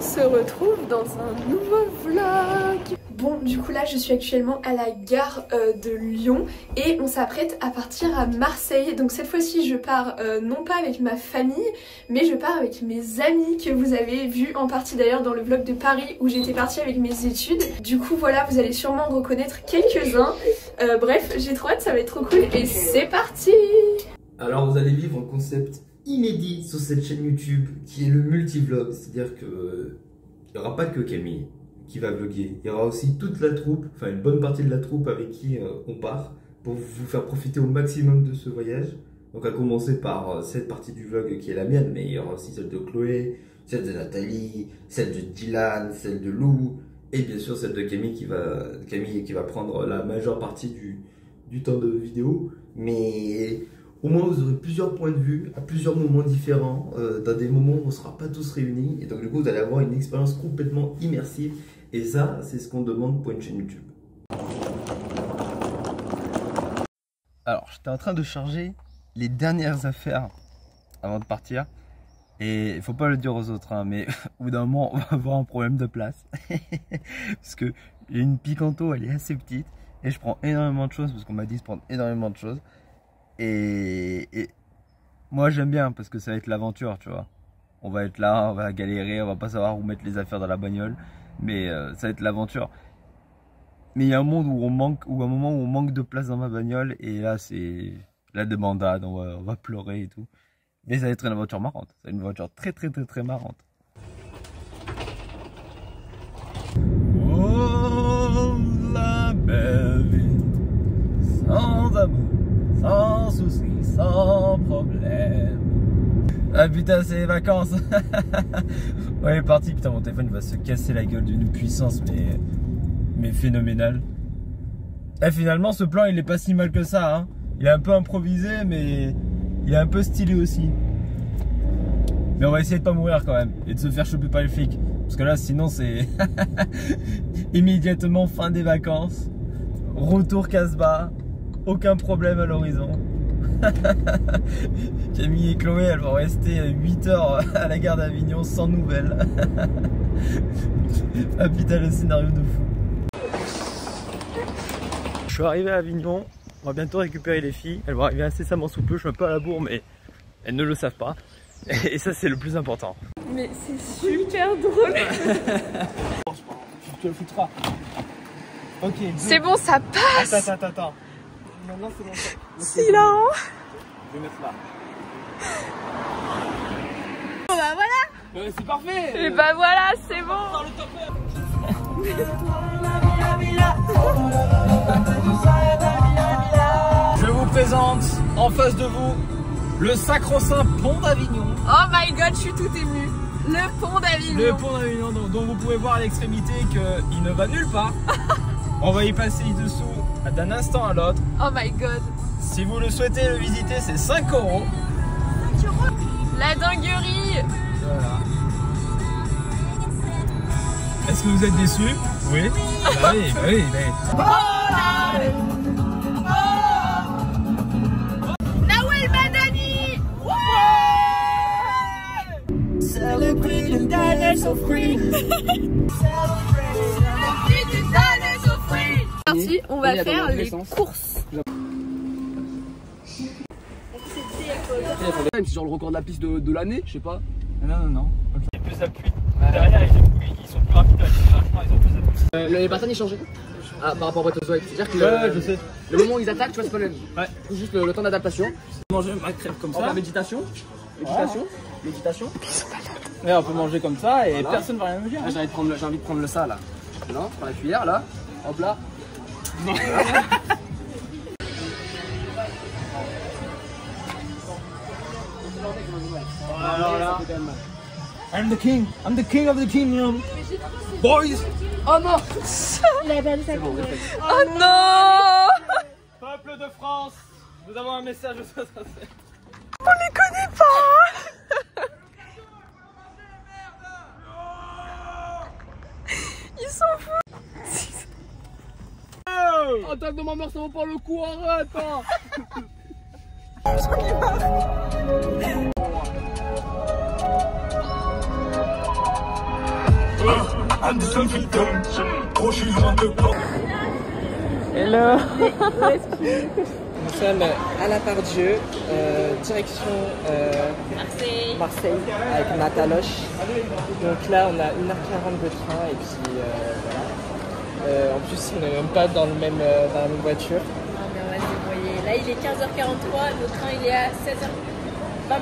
se retrouve dans un nouveau vlog. Bon, du coup là je suis actuellement à la gare de Lyon et on s'apprête à partir à Marseille. Donc cette fois-ci je pars non pas avec ma famille mais je pars avec mes amis que vous avez vu en partie d'ailleurs dans le vlog de Paris où j'étais partie avec mes études. Du coup voilà, vous allez sûrement reconnaître quelques-uns. Bref, j'ai trop hâte, ça va être trop cool et c'est parti. Alors vous allez vivre un concept inédit sur cette chaîne YouTube qui est le multivlog, c'est-à-dire que il n'y aura pas que Camille qui va vlogger, il y aura aussi toute la troupe, enfin une bonne partie de la troupe avec qui on part pour vous faire profiter au maximum de ce voyage. Donc à commencer par cette partie du vlog qui est la mienne, mais il y aura aussi celle de Chloé, celle de Nathalie, celle de Dylan, celle de Lou et bien sûr celle de Camille qui va prendre la majeure partie du temps de vidéo. Mais au moins vous aurez plusieurs points de vue à plusieurs moments différents, dans des moments où on ne sera pas tous réunis, et donc du coup vous allez avoir une expérience complètement immersive, et ça c'est ce qu'on demande pour une chaîne YouTube. Alors j'étais en train de charger les dernières affaires avant de partir, et il faut pas le dire aux autres, hein, mais au bout d'un moment on va avoir un problème de place, parce que j'ai une Picanto, elle est assez petite, et je prends énormément de choses, parce qu'on m'a dit de prendre énormément de choses. Et moi j'aime bien parce que ça va être l'aventure, tu vois. On va être là, on va galérer, on va pas savoir où mettre les affaires dans la bagnole, mais ça va être l'aventure. Mais il y a un monde où un moment où on manque de place dans ma bagnole, et là c'est la débandade, on va pleurer et tout. Mais ça va être une aventure marrante, c'est une aventure très marrante. Oh la belle vie, sans amour, sans soucis, sans problème. Ah putain, c'est les vacances. Ouais, parti. Putain, mon téléphone va se casser la gueule d'une puissance mais phénoménale. Et finalement ce plan il est pas si mal que ça, hein. Il est un peu improvisé mais il est un peu stylé aussi. Mais on va essayer de pas mourir quand même et de se faire choper par les flics, parce que là sinon c'est immédiatement fin des vacances, retour Casbah. Aucun problème à l'horizon. Camille et Chloé, elles vont rester 8 heures à la gare d'Avignon sans nouvelles. Ah putain, le scénario de fou. Je suis arrivé à Avignon, on va bientôt récupérer les filles. Elles vont arriver incessamment sous peu, je suis un peu à la bourre mais elles ne le savent pas. Et ça c'est le plus important. Mais c'est super drôle. Tu te le foutras. Ok. C'est bon, ça passe. Attends. Maintenant c'est bon. Si là. Je vais mettre là. Oh bah voilà. C'est parfait. Et bah voilà, c'est bon. Je vous présente en face de vous le sacro-saint pont d'Avignon. Oh my god, je suis tout émue. Le pont d'Avignon. Le pont d'Avignon dont vous pouvez voir à l'extrémité qu'il ne va nulle part. On va y passer dessous d'un instant à l'autre. Oh my god. Si vous le souhaitez le visiter, c'est 5 €. La dinguerie. Voilà. Est-ce que vous êtes déçus? Oui. Bah oui. Nawel Madani. Celebrating that so free. Parti, on va faire les courses. C'est genre le record de la piste de l'année, je sais pas. Non. Okay. Il y a plus d'appui. Derrière, ils sont plus rapides. Ils ont plus d'appui. Les patterns ils changent. Ah, par rapport au Breath of the Wild. C'est-à-dire que je sais. Le moment où ils attaquent, tu vois, c'est pas le même. Ouais. C'est juste le temps d'adaptation. Manger ma crêpe comme ça. Méditation. Ouais, on peut manger comme ça et voilà. Personne va rien me dire. J'ai envie de prendre le ça là. Non, prends la cuillère là. Hop là. Alors là, I'm the king of the kingdom. Boys. Oh non. Il a perdu sa couleur. Oh non. Peuple de France, nous avons un message. On les connaît pas. Ils sont fous. Attaque de ma mère, ça vaut pas le coup, arrête hein. Hello. Nous sommes à la Part-Dieu, direction Marseille avec Nataloche. Donc là on a 1h40 de train et puis voilà. En plus on n'est même pas dans, dans la même voiture. Non mais on va se débrouiller. Là il est 15h43, le train il est à 16h20.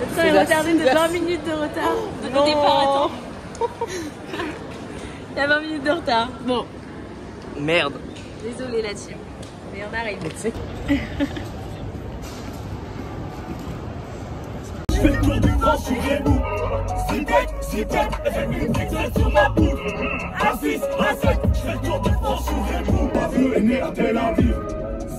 Le train est retardé de 20 minutes de retard de départ. Attends. Il y a 20 minutes de retard. Bon. Merde. Désolée la team. Mais on arrive. Mais tu sais. Je fais le tour du grand sur les bouts. Zipette, une fixette sur ma bouche. A6, A7, je fais le tour du grand sur les bouts. Ma vie est née à Tel Aviv.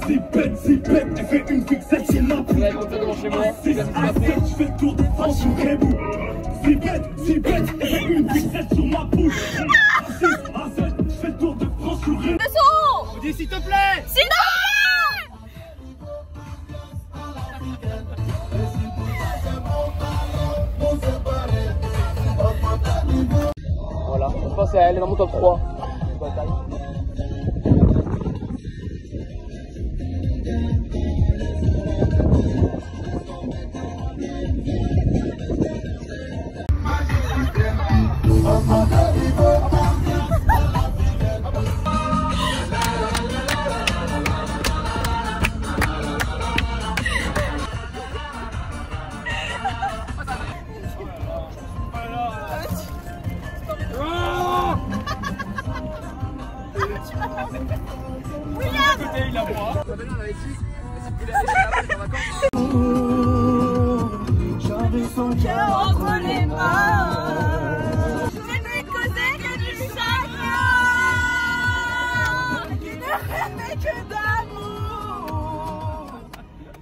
Zipette, elle fait une fixette sur ma bouche. A6, A7, je fais le tour du grand sur les bouts. Zipette, elle fait une fixette sur ma bouche. A6, A7, je fais le tour du grand sur les bouts. On dis s'il te plaît. Voilà, je pense qu'elle est dans mon top 3. J'avais son cœur entre les mains. Je ne lui causais que du chagrin. Qui ne rêvait que d'amour.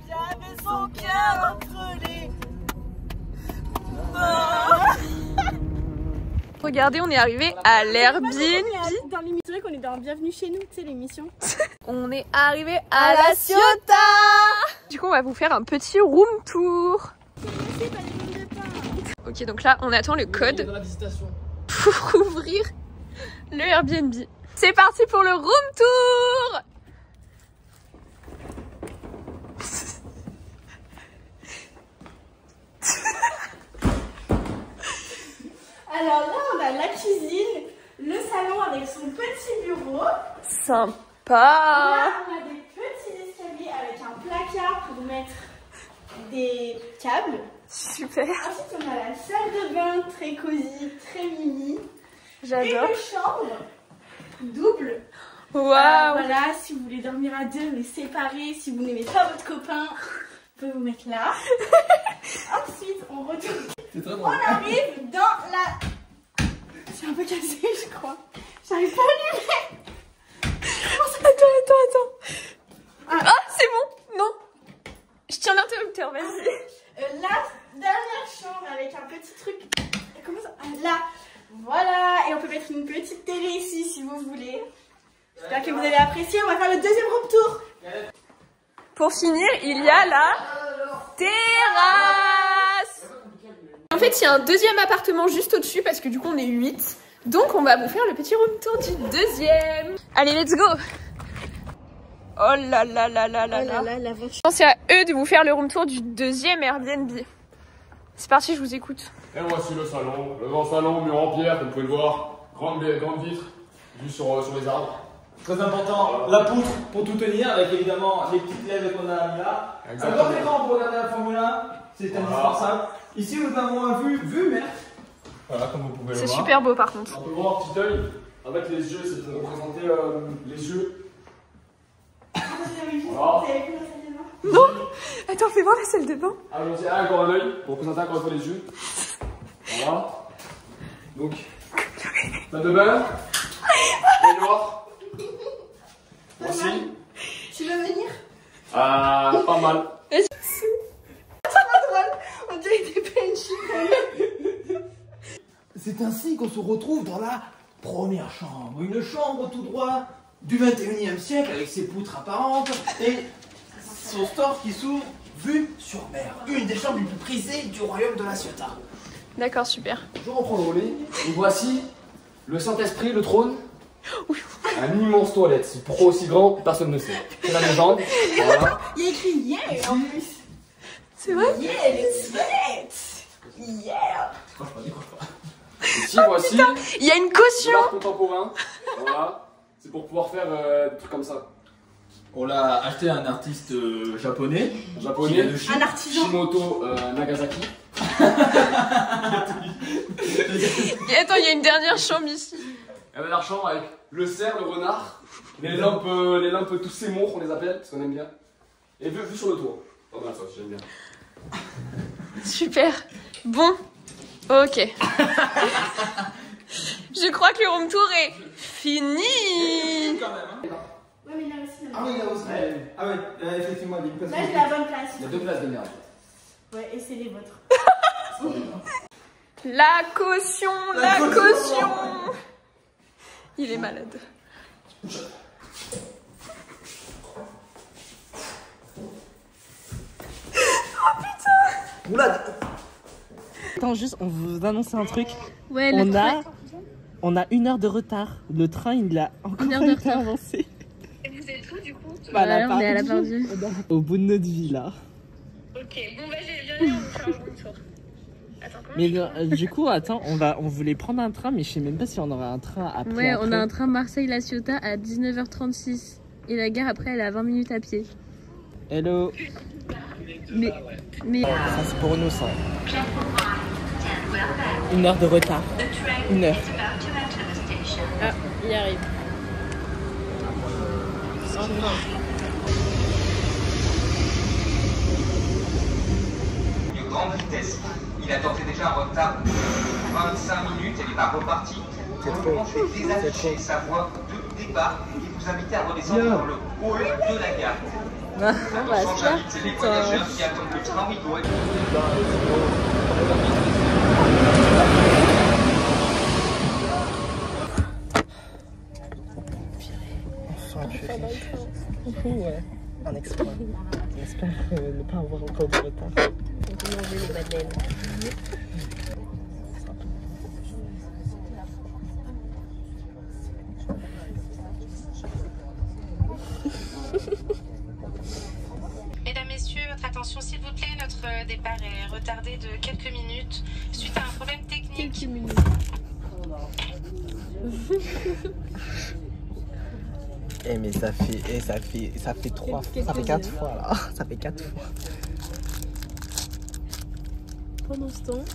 J'avais son cœur entre les mains. Regardez, on est arrivé à l'Airbnb. Dans l'émission qu'on est dans Bienvenue chez nous, tu sais l'émission. On est arrivé à la Ciotat. Du coup, on va vous faire un petit room tour. Ok, donc là, on attend le code pour ouvrir le Airbnb. C'est parti pour le room tour. Alors là, on a la cuisine, le salon avec son petit bureau. Sympa. Là, on a des petits escaliers avec un placard pour mettre des câbles. Super. Ensuite, on a la salle de bain très cosy, très mini. J'adore. Une chambre double. Waouh. Voilà, si vous voulez dormir à deux mais séparés, si vous n'aimez pas votre copain, on peut vous mettre là. Ensuite, on retourne. On arrive dans la... C'est un peu cassé, je crois. J'arrive pas à allumer. Attends. Ah, c'est bon. Non. Je tiens l'interrupteur, vas-y. La dernière chambre avec un petit truc. Comment ça? Là. Voilà. Et on peut mettre une petite télé ici si vous voulez. J'espère que vous avez apprécié. On va faire le deuxième room tour. Pour finir, il y a la terrasse. En fait, il y a un deuxième appartement juste au-dessus parce que du coup, on est 8. Donc, on va vous faire le petit room tour du deuxième. Allez, let's go. Oh là là là là là là. Je pense à eux de vous faire le room tour du deuxième Airbnb. C'est parti, je vous écoute. Et voici le salon. Le grand salon, mur en pierre, comme vous pouvez le voir. Grande vitre, vue sur les arbres. Très important, la poutre pour tout tenir, avec évidemment les petites lèvres qu'on a mis là. Un grand écran pour regarder la Formule 1, c'est indispensable. Ici nous avons un vue mer. Voilà, comme vous pouvez le voir. C'est super beau par contre. On peut voir un petit œil avec les yeux, c'est pour représenter les yeux. Voilà. Non. Attends, fais voir la salle de bain. Allons-y, encore un œil pour représenter encore une fois les yeux. Voilà. Donc, salle de bain. Baignoire. Voici. Tu veux venir? Pas mal. On dirait des PNJ. C'est ainsi qu'on se retrouve dans la première chambre. Une chambre tout droit du 21e siècle avec ses poutres apparentes et son store qui s'ouvre vue sur mer. Une des chambres les plus prisées du royaume de la Ciotat. D'accord, super. Je reprends le relais. Et voici le Saint-Esprit, le trône. Un immense toilette. Pourquoi aussi grand, personne ne sait. C'est la légende. Voilà. Il y a écrit yeah en plus. C'est vrai? Yeah, les toilettes. Yeah. Ici, voici. Il y a une de caution. l'art contemporain. Voilà. C'est pour pouvoir faire des trucs comme ça. On l'a acheté à un artiste japonais. Japonais. Un artisan. Shimoto Nagasaki. Et attends, il y a une dernière chambre ici. Il y avait la chambre avec le cerf, le renard, les lampes tous ces montres, on les appelle, parce qu'on aime bien. Et vue sur le toit. Pas mal ça, j'aime bien. Super. Bon. Ok. Je crois que le room tour est fini. Quand même, hein. Ouais, mais là aussi. Ah oui, là aussi. Ah ouais, effectivement, il y a une place. Là, j'ai la bonne place. Il y a 2 places de merde. Ouais, et c'est les vôtres. La caution, la caution. Il est malade. Oula. Attends, juste, on vous annonce un truc. Ouais, on a 1 heure de retard. Le train, il a encore été avancé. Et vous êtes où du coup? Bah, on est à la Pardue. Au bout de notre vie, là. Ok, bon bah viens, on va faire un bon tour. Attends, Mais du coup, attends, on voulait prendre un train, mais je sais même pas si on aura un train après. Ouais, on a un train Marseille-La Ciotat à 19h36. Et la gare après, elle est à 20 minutes à pied. Hello. Mais... Ça, c'est pour nous, ça. 1 heure de retard. 1 heure. Ah, il arrive. De grande vitesse. Il a tenté déjà un retard de 25 minutes et il est reparti. Pour le moment, je vais désafficher sa voie de départ et vous inviter à redescendre dans le hall de la gare. Attention, j'invite les voyageurs qui attendent le train Ouigo. Ouais, un exploit. J'espère ne pas avoir encore de retard. On peut manger les madeleines. Mesdames, Messieurs, votre attention s'il vous plaît, notre départ est retardé de quelques minutes suite à un problème technique. Quelques minutes. Eh mais ça fait 3 fois, ça fait 4 fois là, ça fait 4 fois. Pendant ce temps,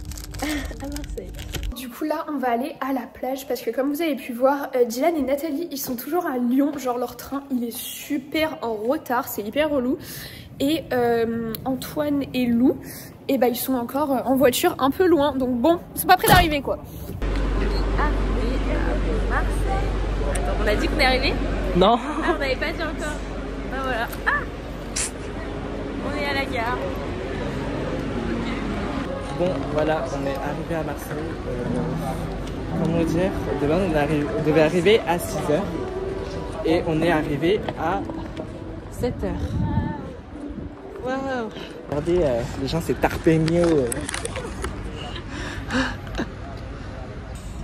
à Marseille. Du coup là on va aller à la plage parce que comme vous avez pu voir, Dylan et Nathalie ils sont toujours à Lyon, genre leur train il est super en retard, c'est hyper relou. Et Antoine et Lou, et bah ils sont encore en voiture un peu loin, donc bon, ils sont pas près d'arriver quoi. Arrivé à Marseille. Attends, on a dit qu'on est arrivé? Non. Ah, on n'avait pas dit encore. Bah voilà. Ah, on est à la gare. Bon voilà, on est arrivé à Marseille. Comment dire, on devait arriver à 6h et on est arrivé à 7h. Waouh. Regardez, les gens c'est Tarpegno. On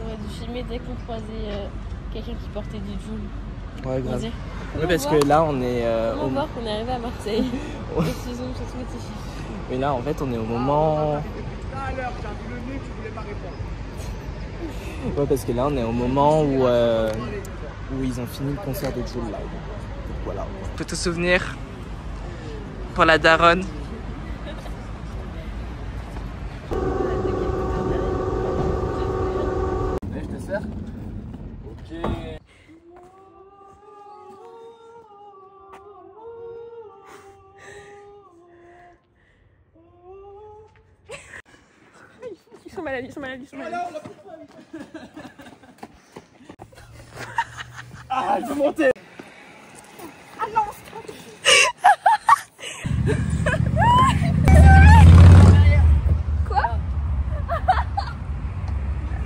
aurait dû filmer dès qu'on croisait quelqu'un qui portait du Joule. Ouais, grave. Oui, parce que là on est on va voir qu'on est arrivé à Marseille. Ouais. Mais là en fait on est au moment. Ouais, parce que là on est au moment où ils ont fini le concert de Joule là. Donc, voilà. Photo souvenir pour la daronne. Je te sers. Ok. Ils sont malades, ils sont malades, ils sont malades. Ah, il faut monter. Ah non. Quoi?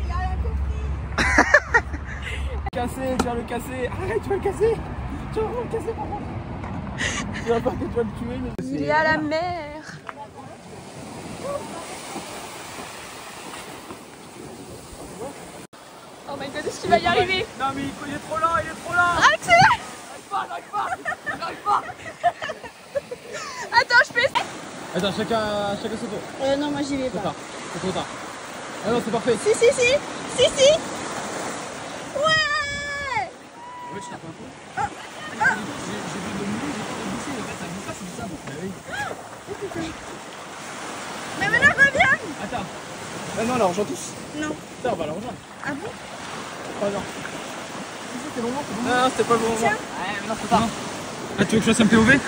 Il a rien compris. Casser, tu vas le casser. Arrête, tu vas le casser. Tu vas vraiment le casser, par contre. Tu vas pas que tu vas le tuer. Mais... Il est à la mer. my god, est-ce qu'il va y arriver? Non mais il est trop lent, il est trop lent. Accélère. J'arrive pas. Attends, je fais... Attends, chacun son tour. Non, moi j'y vais pas. C'est trop tard. Ah non, c'est parfait. Si. Ouais. Ouais, tu t'as pas un coup. J'ai vu le mur, j'ai pas glissé. En fait, ça glisse pas, c'est bizarre. Bah oui. Mais maintenant, reviens. Attends. Ah non, on la rejoint tous. Non. Putain, on va la rejoindre. Ah bon? Pas non. C'était le moment, c'est bon. Non, c'était pas le bon moment. Tiens. Ouais, mais non, c'est pas. Ah, tu veux que je fasse un POV? Elle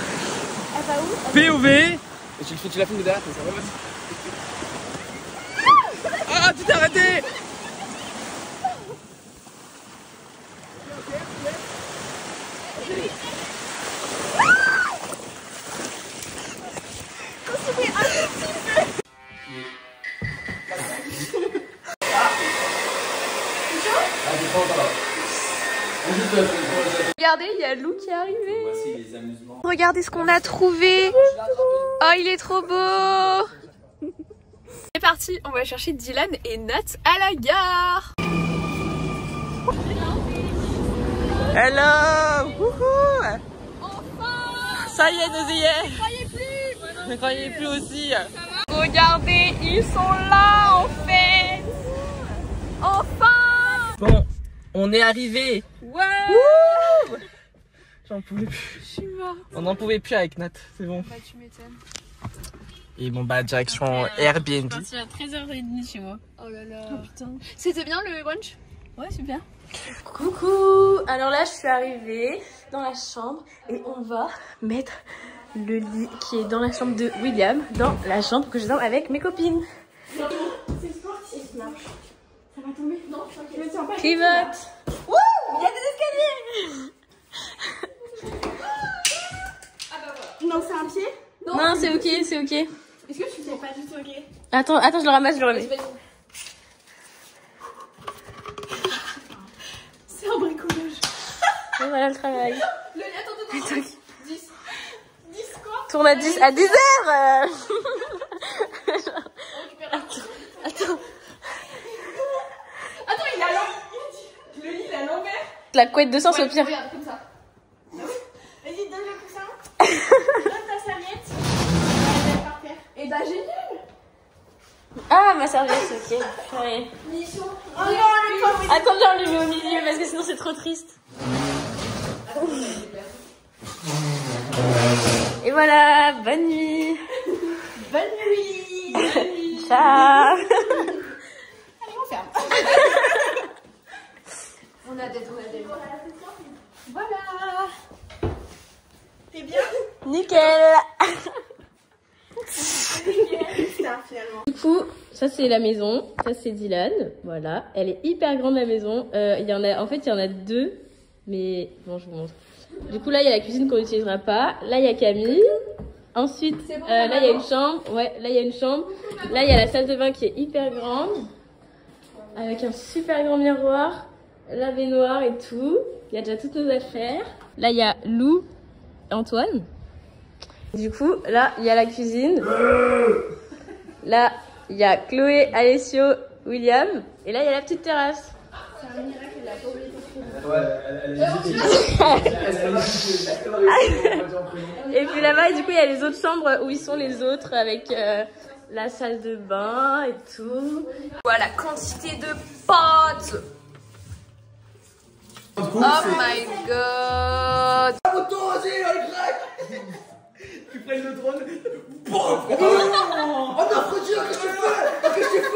va où? POV. Et tu la filmes de derrière, ça va. Ah, tu t'es arrêté. Regardez, il y a Lou qui est arrivé. Voici les amusements. Regardez ce qu'on a trouvé. Oh, il est trop beau. C'est parti, on va chercher Dylan et Nat à la gare. Hello. Wouhou. Enfin. Ça y est, nous y est. Je croyais plus. Je croyais plus aussi. Regardez, ils sont là en fait. Enfin. Bon, on est arrivé. Ouais. J'en pouvais plus. Je suis morte. On n'en pouvait plus avec Nat, c'est bon. Bah tu m'étonnes. Et bon bah direction Airbnb. Je suis partie à 13h30 chez moi. Oh là là. Oh putain. C'était bien le brunch? Ouais, super. Coucou. Alors là, je suis arrivée dans la chambre et on va mettre le lit qui est dans la chambre de William dans la chambre que je dors avec mes copines. C'est sportif. Ça va tomber? Non, je me tiens pas. Pivote. Wouh! Il y a des escaliers. Non, c'est un pied? Non, c'est ok, c'est ok. Est-ce que tu fais pas du tout ok? Attends, je le ramasse, je le remets. C'est un bricolage. Et voilà le travail. Attends. 10 quoi? Tourne à 10 à 10 heures. Attends, il a l'envers. Le lit, il a l'envers. la couette de sens au pire. Regarde, comme ça. Vas-y, donne le coussin. Donne ta serviette. Elle est par terre. Et bah génial. Ah, ma serviette, ok. Ouais. Mission. Oh non, le pauvre. Attends, viens, on le met au milieu parce que sinon c'est trop triste. Et voilà, bonne nuit. Bonne nuit. Bonne nuit. Ciao. Allez, on ferme. On a des. Voilà. T'es bien? Nickel. Du coup, ça c'est la maison, ça c'est Dylan, voilà. Elle est hyper grande la maison. Il y en a deux, mais bon, je vous montre. Du coup là il y a la cuisine qu'on n'utilisera pas. Là il y a Camille. Ensuite là il y a une chambre. Ouais, là il y a une chambre. Là il y a la salle de bain qui est hyper grande, avec un super grand miroir, la baignoire et tout. Il y a déjà toutes nos affaires. Là il y a Lou, Antoine. Du coup, là, il y a la cuisine. Là, il y a Chloé, Alessio, William. Et là, il y a la petite terrasse. C'est un miracle, elle a pas oublié de trouver. Et puis là-bas, du coup, il y a les autres chambres où ils sont les autres avec la salle de bain et tout. Voilà, quantité de potes. Oh my god. Tu prends le drone. Oh non, Frodier, qu'est-ce que tu fais? Qu'est-ce que tu fais?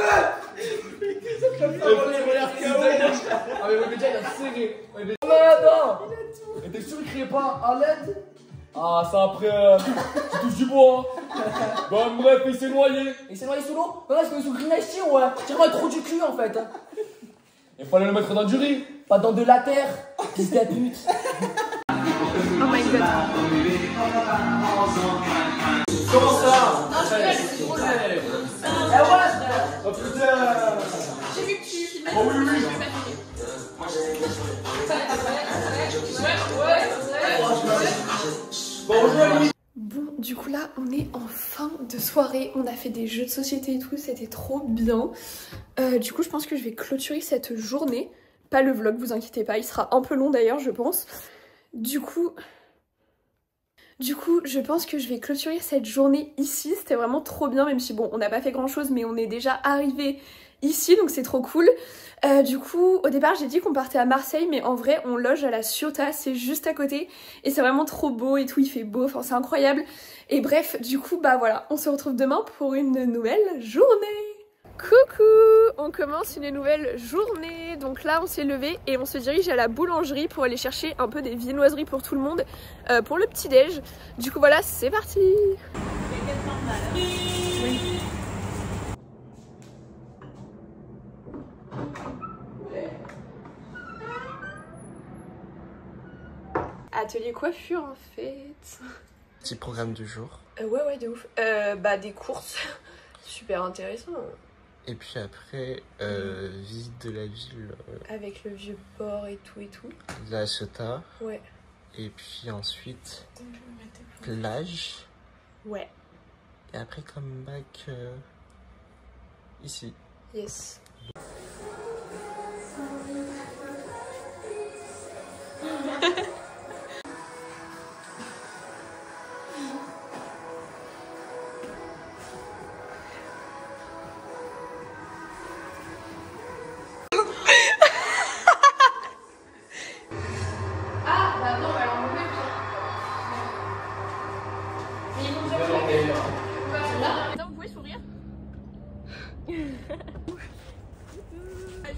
Ah mais déjà il a serré. Mais attends. Et t'es sûr qu'il criait pas à l'aide? Ah ça après tu touches du bois. Bon bref il s'est noyé. Il s'est noyé sous l'eau? Non parce que sous le greenage ouais. Tire-moi le trou du cul en fait. Il fallait le mettre dans du riz. Pas dans de la terre. Fils de pute. Oh my god. Comment ça? Oh putain. J'ai vu que tu filmais. Oh oui oui. Bon, du coup là, on est en fin de soirée. On a fait des jeux de société et tout, c'était trop bien. Du coup, je pense que je vais clôturer cette journée pas le vlog, vous inquiétez pas, il sera un peu long d'ailleurs je pense. Du coup, je pense que je vais clôturer cette journée ici, c'était vraiment trop bien, même si bon, on n'a pas fait grand chose, mais on est déjà arrivé ici, donc c'est trop cool. Du coup, au départ, j'ai dit qu'on partait à Marseille, mais en vrai, on loge à la Ciotat, c'est juste à côté, et c'est vraiment trop beau et tout, il fait beau, enfin c'est incroyable. Et bref, du coup, bah voilà, on se retrouve demain pour une nouvelle journée. Coucou, on commence une nouvelle journée. Donc là on s'est levé et on se dirige à la boulangerie pour aller chercher un peu des viennoiseries pour tout le monde pour le petit déj. Du coup voilà, c'est parti. Atelier coiffure en fait. Petit programme du jour. Ouais de ouf. Bah des courses, super intéressant. Et puis après, visite de la ville. Avec le vieux port et tout. La Ciotat. Ouais. Et puis ensuite, plage. Ouais. Et après, comeback ici. Yes.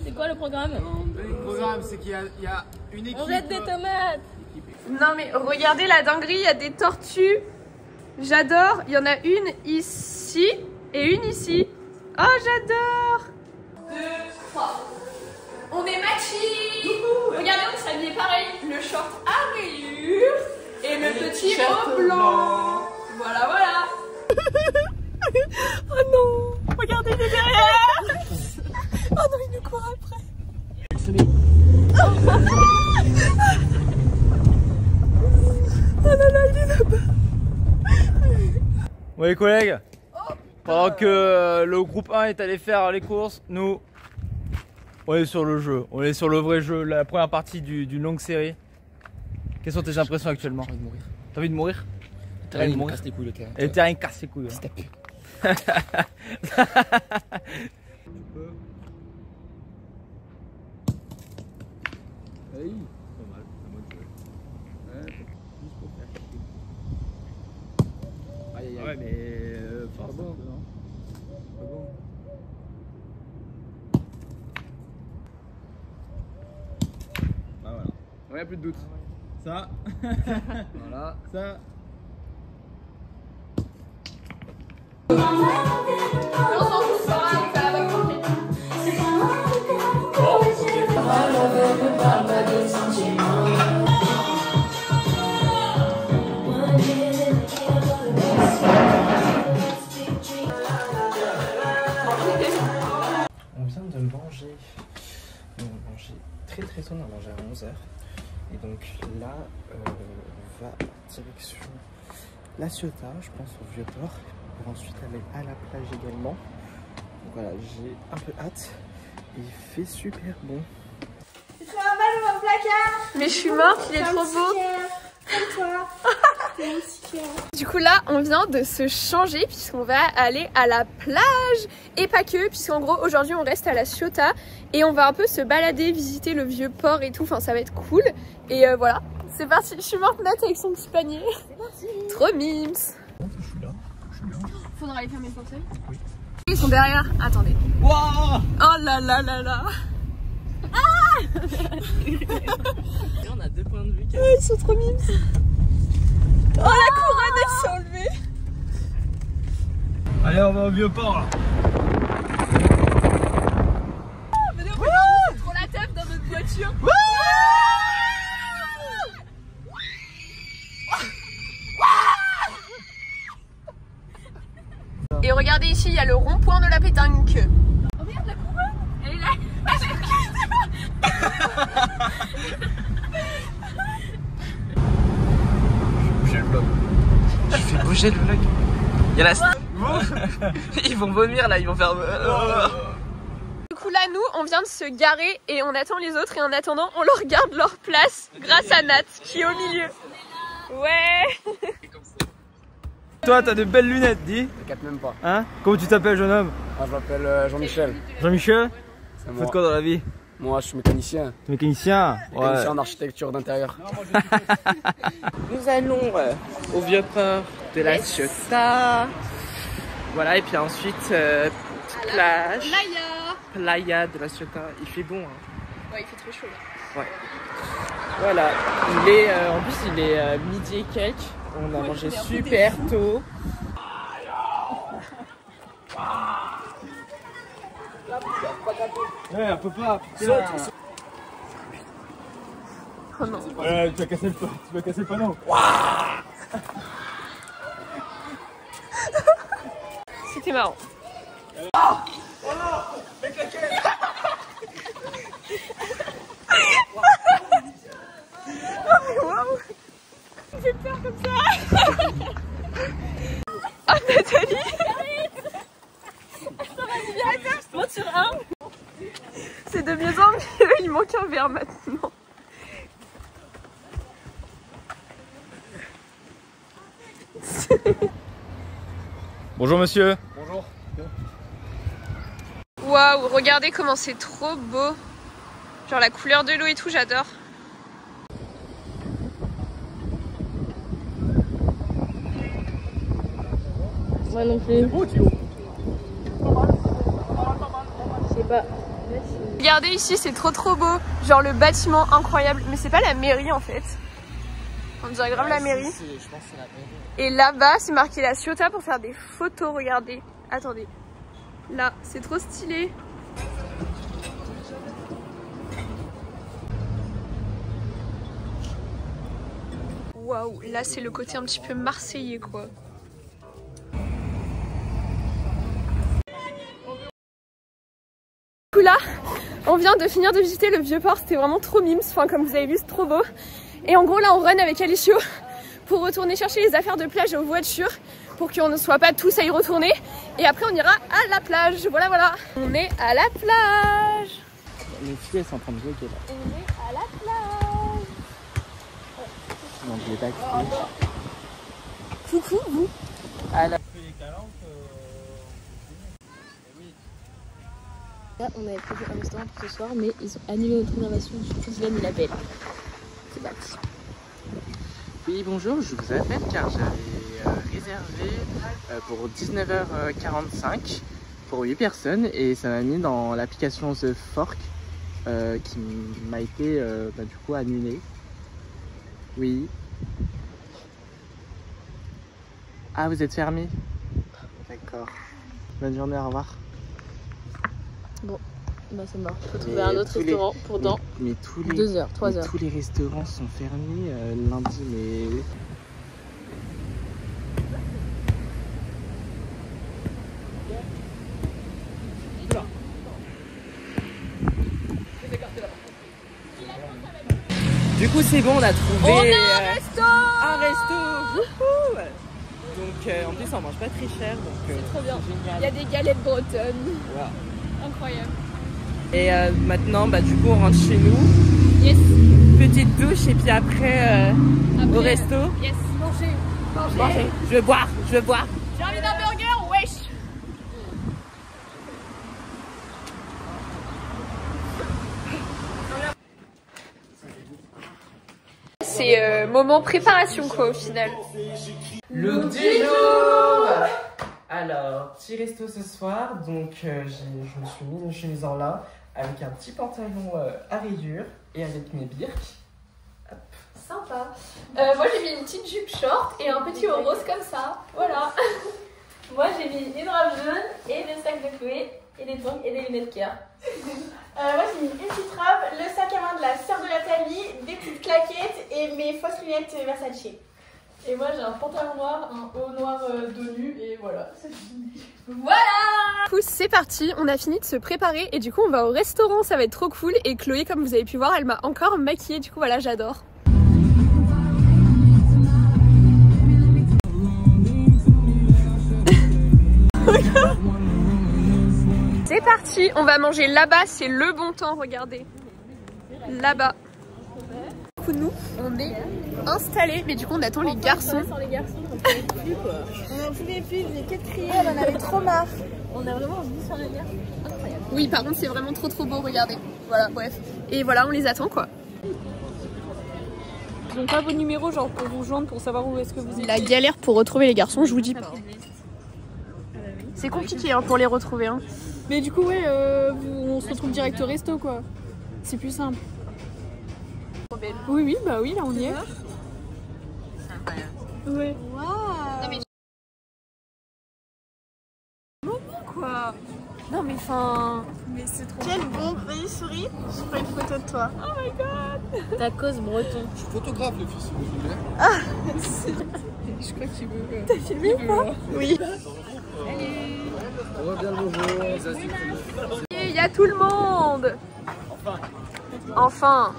C'est quoi le programme? Le programme, c'est qu'il y a une équipe. On jette des tomates. Non mais regardez la dinguerie, il y a des tortues. J'adore. Il y en a une ici et une ici. Oh j'adore. 2, 3. On est matchis. Regardez, on s'est habillé pareil. Le short à rayures et le petit haut blanc. Voilà. Oh non. Regardez, il est derrière. Oh non, il nous court après. Oh là là, il est là-bas. Bon les collègues, pendant que le groupe 1 est allé faire les courses, nous, on est sur le jeu. On est sur le vrai jeu, la première partie d'une longue série. Quelles sont tes impressions actuellement? J'ai envie de mourir. T'as envie de mourir? Le terrain, il me casse les couilles, le terrain. Et le terrain, il casse les couilles. C'est tapé. Oui, pas mal, c'est moi de jouer. Juste pour faire chier. Aïe. Ouais, mais pas bon. Non. Pas bon. Bah voilà. Ouais, plus de doute. Ça. Voilà. Ça. On vient de manger. On a mangé très tôt, on a mangé à 11h. Et donc là, on va direction la Ciotat, je pense au Vieux-Port, pour ensuite aller à la plage également. Donc voilà, j'ai un peu hâte. Il fait super bon. Je suis mal dans mon placard. Mais je suis morte, il est trop beau. Comme toi. Du coup là on vient de se changer puisqu'on va aller à la plage et pas que, puisqu'en gros aujourd'hui on reste à la Ciotat et on va un peu se balader, visiter le vieux port et tout, enfin ça va être cool. Et voilà, c'est parti, je suis morte Nat avec son petit panier. C'est parti. Trop mimes. Je suis là. Faudra aller fermer le portail. Oui. Ils sont derrière, attendez. Wow. Oh là là là là. Ah. On a 2 points de vue. Ils sont trop mimes. Oh la couronne elle s'est enlevée. Allez, on va au Vieux-Port là. Venez, on fait trop la teuf dans notre voiture. Et regardez ici, il y a le rond-point de la pétanque. Oh merde, la couronne. Elle est là. Bouger le vlog. Je fais bouger le vlog. Il y a la... Ils vont vomir là, ils vont faire... Du coup là nous on vient de se garer et on attend les autres et en attendant on leur garde leur place grâce à Nat qui est au milieu. Ouais. Toi t'as de belles lunettes, dis. Je capte même pas. Hein? Comment tu t'appelles, jeune homme? Moi je m'appelle Jean-Michel. Jean-Michel? C'est Tu fais quoi dans la vie? Moi je suis mécanicien. Mécanicien? Mécanicien en architecture d'intérieur. Nous allons au vieux port de la Ciotat. Voilà, et puis ensuite petite plage. Playa de la Ciotat. Il fait bon. Hein. Ouais, il fait trop chaud là. Ouais. Voilà. Il est, en plus il est midi et quelques. On a mangé super tôt. Ouais, on peut pas. Oh non. Ouais, tu vas casser le panneau. C'était marrant. Waouh! J'ai peur comme ça! Oh Nathalie! Monte sur un! C'est de mieux en mieux, il manque un verre maintenant. Bonjour monsieur. Bonjour. Waouh, regardez comment c'est trop beau. Genre la couleur de l'eau et tout, j'adore. Moi non plus. Je sais pas. Regardez ici, c'est trop beau. Genre le bâtiment incroyable. Mais c'est pas la mairie en fait. On dirait grave la mairie. Je pense que c'est la mairie. Et là-bas, c'est marqué la Ciotat pour faire des photos. Regardez. Attendez. Là, c'est trop stylé. Waouh, là c'est le côté un petit peu marseillais quoi. Du coup là, on vient de finir de visiter le vieux port, c'était vraiment trop mimes, enfin comme vous avez vu c'est trop beau. Et en gros là on run avec Alicio pour retourner chercher les affaires de plage aux voitures pour qu'on ne soit pas tous à y retourner. Et après on ira à la plage, voilà. On est à la plage. Les filles elles sont en train de jouer là. On est à la plage. Donc les taxis. Coucou vous. À la... Là, on avait prévu un restaurant pour ce soir, mais ils ont annulé notre réservation sur Sylvain et la Belle. C'est parti. Oui, bonjour, je vous appelle car j'avais réservé pour 19h45 pour 8 personnes et ça m'a mis dans l'application The Fork qui m'a été du coup annulée. Oui. Ah, vous êtes fermé? D'accord. Bonne journée, au revoir. Bon, bah c'est mort. Faut trouver un autre restaurant pour dans 2 heures, 3 heures. Tous les restaurants sont fermés lundi, mais... Du coup c'est bon, on a trouvé un resto. Wouhou. Donc en plus on mange pas très cher, donc C'est trop bien. génial. Il y a des galettes bretonnes. Voilà. Incroyable. Et maintenant du coup on rentre chez nous. Yes. Petite douche et puis après, au resto. Yes. Manger. Je veux boire. J'ai envie d'un burger, wesh. C'est moment préparation quoi au final. Look du jour. Alors, petit resto ce soir, donc je me suis mis une chemise en lin avec un petit pantalon à rayures et avec mes birks. Hop. Sympa. Moi j'ai mis une petite jupe short et un petit haut rose comme ça. Voilà. Moi j'ai mis une robe jaune et le sac de Chloé et des tongs et des lunettes Kia. Moi j'ai mis une petite robe, le sac à main de la sœur de Nathalie, des petites claquettes et mes fausses lunettes Versace. Et moi j'ai un pantalon noir, un haut noir dos nu et voilà. Voilà. Du coup c'est parti, on a fini de se préparer et du coup on va au restaurant, ça va être trop cool. Et Chloé comme vous avez pu voir elle m'a encore maquillée, du coup voilà j'adore. C'est parti, on va manger là-bas, c'est le bon temps, regardez. Là-bas. Nous, on est installés, mais du coup on attend les garçons. On n'en pouvait plus, j'ai que de crier, on en avait trop marre. On a vraiment envie sur la gare. Incroyable. Oui, par contre c'est vraiment trop beau, regardez. Voilà, bref. Et voilà, on les attend quoi. Ils n'ont pas vos numéros genre pour vous joindre, pour savoir où est-ce que vous êtes. La galère pour retrouver les garçons, je vous dis pas. C'est compliqué hein, pour les retrouver. Hein. Mais du coup ouais, on se retrouve direct au resto quoi. C'est plus simple. Oui, bah oui, là on y est. C'est incroyable. Ouais. Waouh. Non mais quoi. Non mais enfin. Mais c'est trop. Quel bon pays souris. Je prends une photo de toi. Oh my god. Tacos breton. Je suis photographe, le fils, si vous voulez. Ah. Je crois qu'il veut. T'as filmé ou pas? Oui. Reviens le bonjour. Il y a tout le monde. Enfin.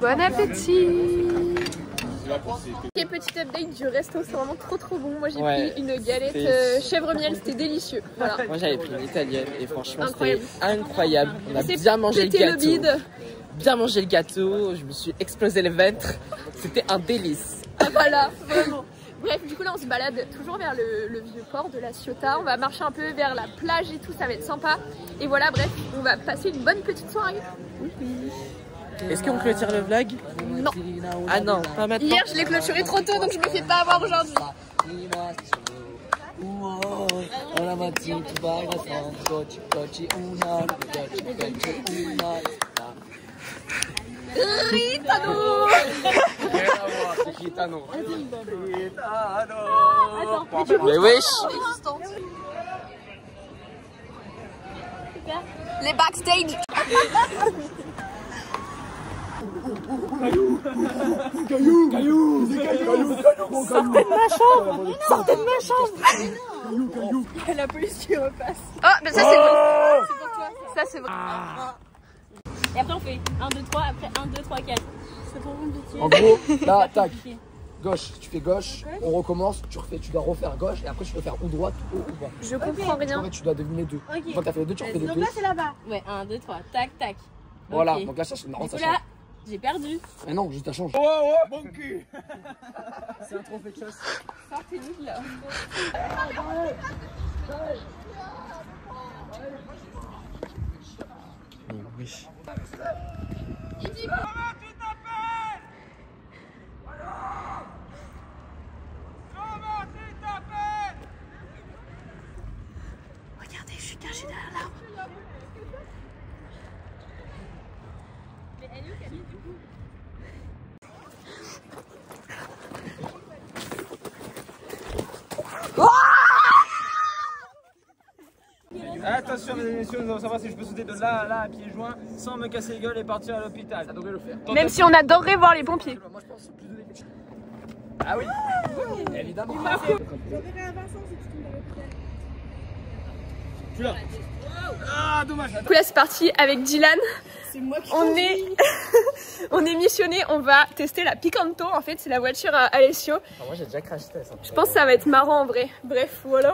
Bon appétit. Et petit update du resto, c'est vraiment trop bon. Moi j'ai pris une galette chèvre miel, c'était délicieux. Voilà. Moi j'avais pris une italienne et franchement incroyable. C'était incroyable. On a bien mangé le gâteau. Bien mangé le gâteau, je me suis explosé le ventre. C'était un délice. Ah voilà, vraiment. Bref, du coup là on se balade toujours vers le vieux port de la Ciotat. On va marcher un peu vers la plage et tout, ça va être sympa. Et voilà, bref, on va passer une bonne petite soirée. Est-ce qu'on clôture le vlog? Non. Ah non, pas maintenant. Hier je l'ai clôturé trop tôt donc je me fais pas avoir aujourd'hui. Gitano. Gitano. Attends, mais wesh. Les backstage. Sortez de ma chambre. La police qui repasse. Oh, mais ça c'est vrai. C'est pour toi. Ça c'est vrai. Et après on fait 1, 2, 3, après 1, 2, 3, 4. C'est trop compliqué. En gros, là, tac. Gauche, tu fais gauche, on recommence, tu dois refaire gauche et après tu dois faire ou droite ou bas. Je comprends rien. En fait, tu dois deviner deux. Ok. Une fois que t'as fait les deux, tu refais les Donc deux. là c'est là-bas. Ouais, 1, 2, 3, tac, tac. Voilà, Ok. donc là, ça c'est marrant, Du ça coup change. là, j'ai perdu. Mais non, juste ça change. Bon cul. C'est un trophée de chasse. Sortez-nous de là. Oui. Regardez, je suis cachée derrière l'arbre. Attention mesdames et messieurs, nous allons savoir si je peux sauter de là à là à pieds joints sans me casser les gueules et partir à l'hôpital. Ça devrait le faire. Même si on adorerait voir les pompiers. Moi je pense plus de début. Ah oui, Évidemment. J'enverrai à Vincent si tu tombes dans le piège. tu l'as. Ah dommage. Du coup là c'est parti avec Dylan. C'est moi qui On est missionné, on va tester la Picanto en fait, c'est la voiture à Alessio. Moi j'ai déjà crash test. Je pense que ça va être marrant en vrai. Bref, voilà.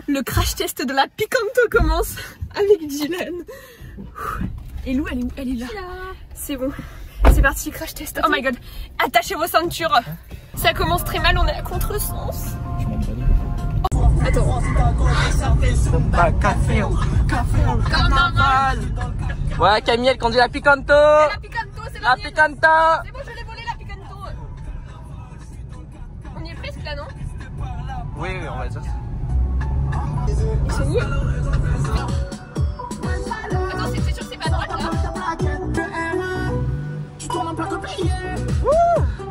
Le crash test de la Picanto commence avec Dylan. Et Lou, elle est là. C'est bon. C'est parti, crash test. Oh my god. Attachez vos ceintures. Ça commence très mal, on est à contresens. Attends. Ouais, Camille, elle conduit la Picanto. La Picanto, c'est La mienne. Picanto. C'est bon, je l'ai volé la Picanto. On y est presque là, non? Oui, on va dire. Ils sont où? Attends, c'est sûr que c'est pas droite là. Tu tournes en plat copier.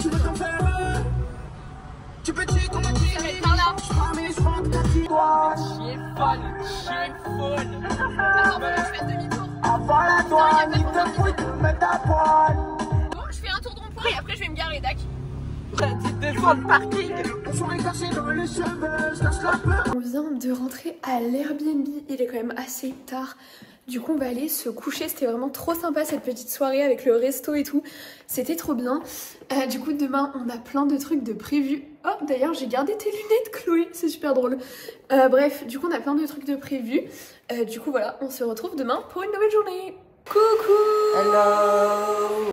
Tu veux t'en faire. Tu peux tuer ton Ça va être par là. Chier folle. Attends, faut que je fasse demi-tour. Voilà toi, nique de fouille, tu mets ta poêle. Bon, je fais un tour de rond-point et après je vais me garer, Dac. Devant le parking. Sur les cachets dans les cheveux, je lâche la peur. On vient de rentrer à l'Airbnb, il est quand même assez tard. Du coup on va aller se coucher, c'était vraiment trop sympa cette petite soirée avec le resto et tout, c'était trop bien. Du coup demain on a plein de trucs de prévus. Oh d'ailleurs j'ai gardé tes lunettes Chloé, c'est super drôle. Bref, du coup on a plein de trucs de prévus. Du coup voilà, on se retrouve demain pour une nouvelle journée. Coucou. Hello.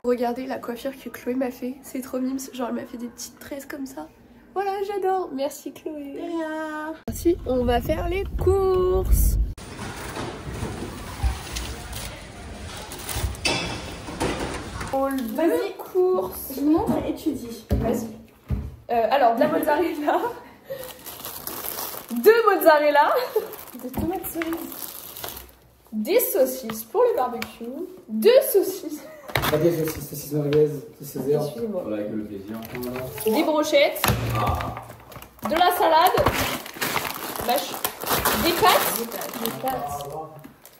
Regardez la coiffure que Chloé m'a fait, c'est trop mimes, genre elle m'a fait des petites tresses comme ça. Voilà, j'adore, merci Chloé. De rien. Ensuite, on va faire les courses. Vas-y, courses. Je montre et tu dis. Vas-y. Alors, de la mozzarella. 2 mozzarella. Des tomates cerises. Des saucisses pour le barbecue. 2 saucisses. Pas des saucisses, saucisses merguez, saucisses herbes. Excusez-moi. Voilà, avec le plaisir. Des brochettes. De la salade. Des pâtes.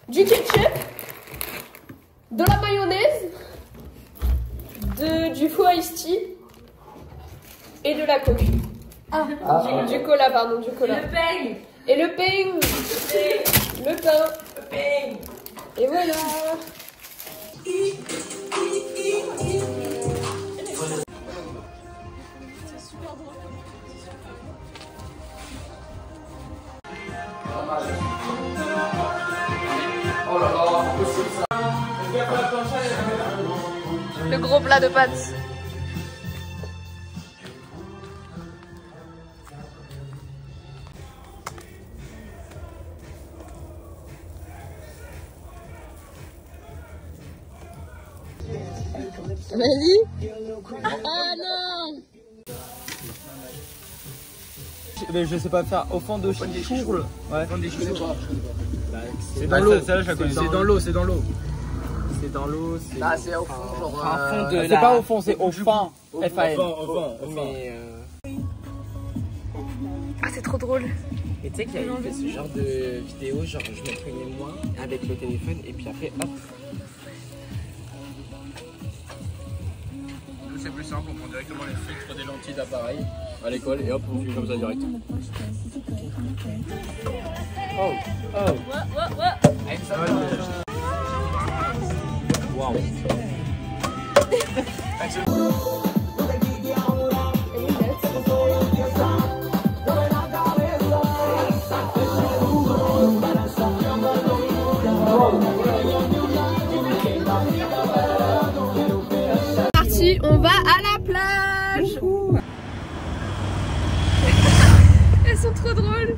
Du ketchup. De la mayonnaise. Du faux iced tea. Et de la coke. Du cola, pardon, du cola. Le pain. Et le pain. Le pain. Le pain. Et voilà. Oh là là, c'est possible ça. Le gros plat de pâtes. Vas-y. Ah non. Mais je sais pas faire au fond de chourle. Ouais. C'est dans l'eau. C'est dans l'eau, c'est dans l'eau. C'est dans l'eau, c'est... Là, c'est au fond, genre... fond de C'est la... pas au fond, c'est au fin. F-A-N. Mais, Ah, c'est trop drôle. Et tu sais qu'il y a fait ce genre de vidéo, genre je m'entraînais moi avec le téléphone et puis après hop. Nous, c'est plus simple, on prend directement les filtres des lentilles d'appareil à l'école et hop, on fait comme ça direct. Oh, oh. Wow. Parti, on va à la plage. Elles sont trop drôles.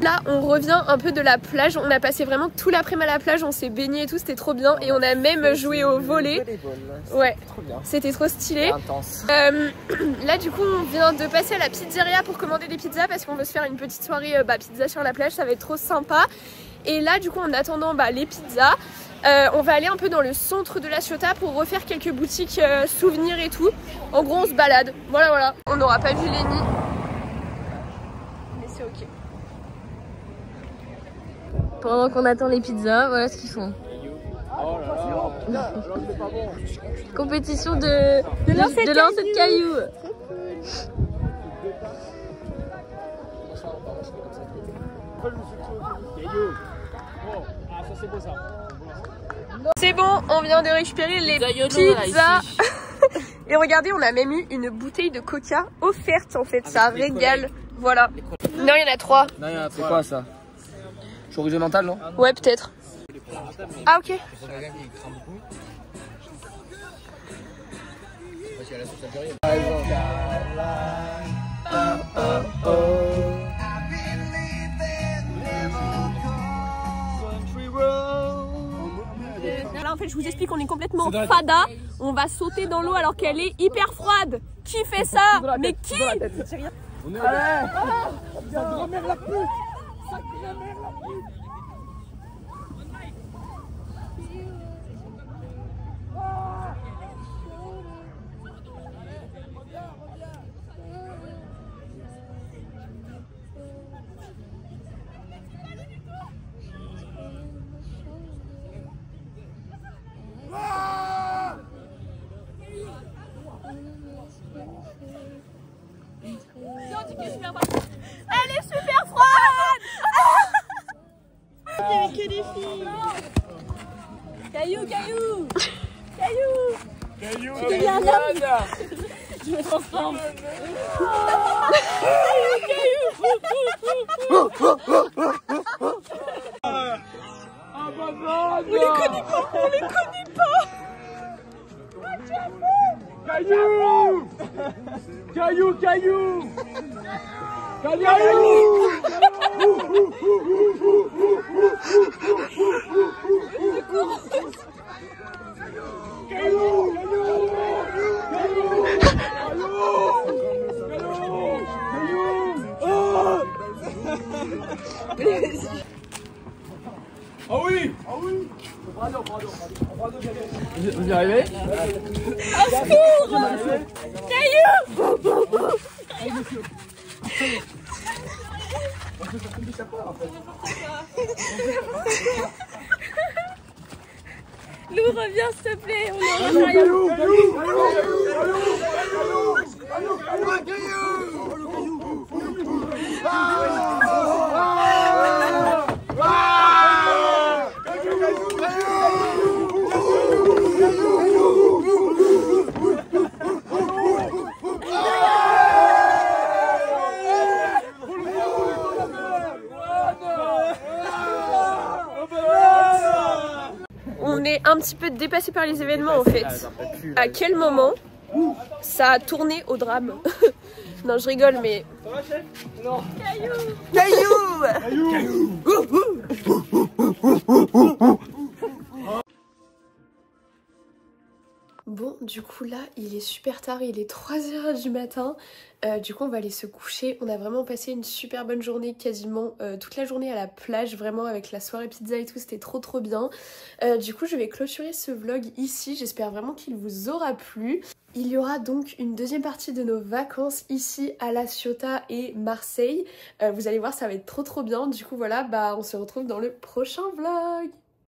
Là on revient un peu de la plage, on a passé vraiment tout l'après-midi à la plage, on s'est baigné et tout, c'était trop bien et on a même joué au volley. Ouais, c'était trop stylé. Là du coup on vient de passer à la pizzeria pour commander des pizzas parce qu'on veut se faire une petite soirée pizza sur la plage, ça va être trop sympa. Et là du coup en attendant les pizzas, on va aller un peu dans le centre de La Ciotat pour refaire quelques boutiques souvenirs et tout. En gros on se balade, voilà. On n'aura pas vu Lenny, mais c'est ok. Pendant qu'on attend les pizzas, voilà ce qu'ils font. Compétition de lancer de cailloux. C'est bon, on vient de récupérer les pizzas. Et regardez, on a même eu une bouteille de coca offerte en fait, ça régale. Voilà. Non, il y en a 3. C'est quoi ça? Chorizo mental, non? Ouais, peut-être. Ah, ok. Là, en fait, je vous explique, on est complètement fada. On va sauter dans l'eau alors qu'elle est hyper froide. Qui fait ça? Mais qui? Elle est super froide. Il y avait que des filles. Caillou, caillou. Caillou. Caillou, Tu deviens un homme. Je me transforme. On les connaît pas, on les connaît pas. Caillou. Caillou, caillou. Ah oui. Ah oui. Vous y arrivez? Au secours. Caillou. Lou, reviens s'il te plaît, on est On est un petit peu dépassé par les événements en fait. À quel moment ça a tourné au drame? Non, je rigole, mais... Non. Caillou. Bon, du coup là, il est super tard, il est 3h du matin. Du coup, on va aller se coucher. On a vraiment passé une super bonne journée, quasiment toute la journée à la plage, vraiment avec la soirée pizza et tout, c'était trop bien. Du coup, je vais clôturer ce vlog ici. J'espère vraiment qu'il vous aura plu. Il y aura donc une deuxième partie de nos vacances ici à La Ciotat et Marseille. Vous allez voir, ça va être trop bien. Du coup, voilà, bah on se retrouve dans le prochain vlog.